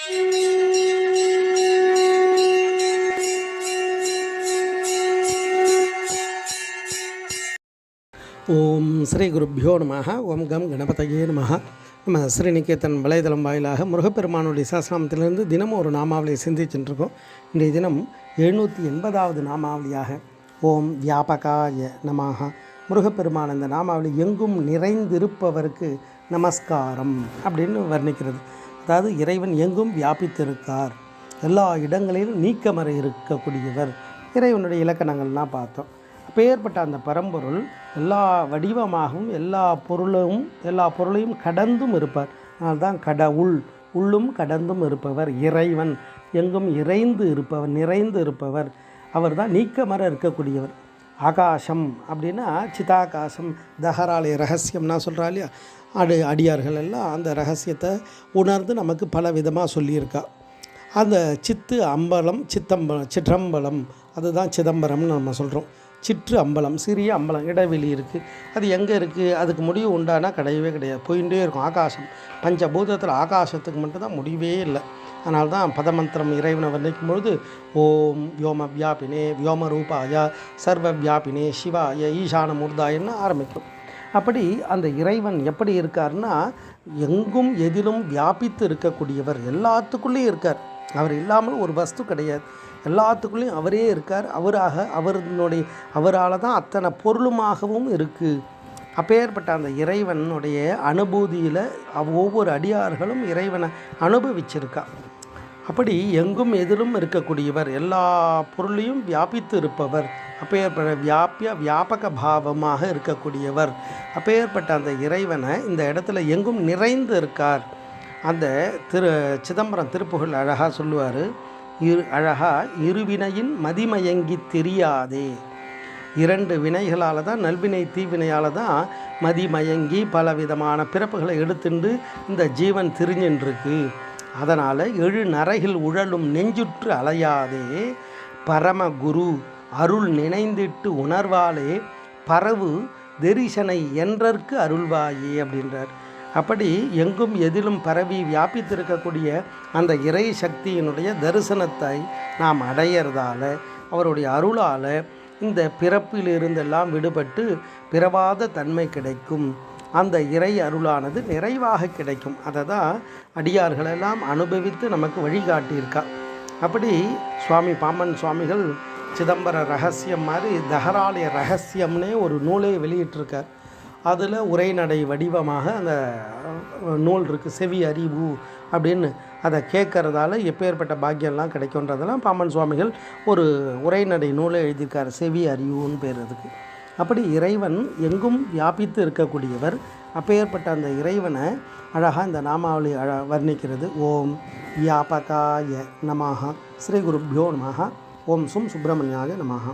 ஓம் ஸ்ரீ குருப்பியோ நமஹ. ஓம் கம் கணபதையே நமஹ. நம்ம ஸ்ரீநிகேதன் வலைதளம் வாயிலாக முருகப்பெருமானுடைய சஹஸ்ரநாமத்திலிருந்து தினமும் ஒரு நாமாவளியை சிந்திச்சுட்டுருக்கோம். இன்றைய தினம் 780வது நாமாவளியாக ஓம் வியாபகாய நமஹ. முருகப்பெருமான் இந்த நாமாவளி எங்கும் நிறைந்திருப்பவருக்கு நமஸ்காரம் அப்படின்னு வர்ணிக்கிறது. அதாவது இறைவன் எங்கும் வியாபித்திருக்கார், எல்லா இடங்களிலும் நீக்கமறை இருக்கக்கூடியவர். இறைவனுடைய இலக்கணங்கள்லாம் பார்த்தோம். அப்பேற்பட்ட அந்த பரம்பொருள் எல்லா வடிவமாகவும் எல்லா பொருளையும் கடந்தும் இருப்பார். அதனால்தான் கடவுள், உள்ளும் கடந்தும் இருப்பவர் இறைவன், எங்கும் நிறைந்து இருப்பவர். அவர் தான் நீக்கமற இருக்கக்கூடியவர். ஆகாசம் அப்படின்னா சிதாகாசம், தஹராலய ரகசியம்னா சொல்கிறா இல்லையா, அடியார்கள் எல்லாம் அந்த ரகசியத்தை உணர்ந்து நமக்கு பல விதமாக சொல்லியிருக்கா. அந்த சிற்றம்பலம் அதுதான் சிதம்பரம்னு நம்ம சொல்கிறோம். சிற்று அம்பலம், சிறிய அம்பலம், இடைவெளி இருக்குது. அது எங்கே இருக்குது, அதுக்கு முடிவு உண்டானா கிடையவே கிடையாது, போயிட்டே இருக்கும். ஆகாசம், பஞ்சபூதத்தில் ஆகாசத்துக்கு மட்டும்தான் முடிவே இல்லை. அதனால தான் பதமந்திரம் இறைவனை வர்ணிக்கும் பொழுது ஓம் வியோம வியாபினே வியோம ரூபாய சர்வ வியாபினே சிவாய ஈசான மூர்தாயன்னு ஆரம்பிக்கும். அப்படி அந்த இறைவன் எப்படி இருக்கார்னா, எங்கும் எதிலும் வியாபித்து இருக்கக்கூடியவர், எல்லாத்துக்குள்ளேயும் இருக்கார். அவர் இல்லாமல் ஒரு வஸ்து கிடையாது, எல்லாத்துக்குள்ளேயும் அவரே இருக்கார். அவரால் தான் அத்தனை பொருளுமாகவும் இருக்குது. அப்பேற்பட்ட அந்த இறைவனுடைய அனுபூதியில் ஒவ்வொரு அடியார்களும் இறைவனை அனுபவிச்சிருக்கா. அப்படி எங்கும் எதிலும் இருக்கக்கூடியவர், எல்லா பொருளையும் வியாபித்து இருப்பவர், அப்பேற்பட்ட வியாபக பாவமாக இருக்கக்கூடியவர். அப்பேற்பட்ட அந்த இறைவனை இந்த இடத்துல எங்கும் நிறைந்து இருக்கார். அந்த சிதம்பரம் திருப்புகழ் அழகாக சொல்லுவார். இருவினையின் மதிமயங்கி தெரியாதே. 2 வினைகளால் தான், நல்வினை தீவினையால் தான் மதிமயங்கி பலவிதமான பிறப்புகளை எடுத்துண்டு இந்த ஜீவன் திரிஞ்சின்றிருக்கு. அதனால் 7 நரகில் உழலும் நெஞ்சுற்று அலையாதே, பரமகுரு அருள் நினைந்திட்டு உணர்வாலே பரவு தரிசனை என்றற்கு அருள்வாயே அப்படின்றார். அப்படி எங்கும் எதிலும் பரவி வியாபித்திருக்கக்கூடிய அந்த இறை சக்தியினுடைய தரிசனத்தை நாம் அடையிறதால, அவருடைய அருளால் இந்த பிறப்பிலிருந்தெல்லாம் விடுபட்டு பிறவாத தன்மை கிடைக்கும். அந்த இறை அருளானது நிறைவாக கிடைக்கும். அதை தான் அடியார்களெல்லாம் அனுபவித்து நமக்கு வழிகாட்டியிருக்கா. அப்படி சுவாமி பாம்பன் சுவாமிகள் சிதம்பர ரகசியம் மாதிரி தஹராலய ரகசியம்னே ஒரு நூலை வெளியிட்டிருக்கார். அதில் உரைநடை வடிவமாக அந்த நூல் இருக்குது. செவி அறிவு அப்படின்னு அதை கேட்கறதால எப்பேற்பட்ட பாக்கியம்லாம் கிடைக்குன்றதெல்லாம் பாம்பன் சுவாமிகள் ஒரு உரைநடை நூலை எழுதியிருக்கார். செவி அறிவுன்னு பேர் அதுக்கு. அப்படி இறைவன் எங்கும் வியாபித்து இருக்கக்கூடியவர். அப்பேற்பட்ட அந்த இறைவனை அழகாக இந்த நாமாவளி வர்ணிக்கிறது. ஓம் வியாபகாய நமஹ. ஸ்ரீ குருப்பியோ நமஹ. ஓம் சும் சுப்பிரமணியாய நமஹ.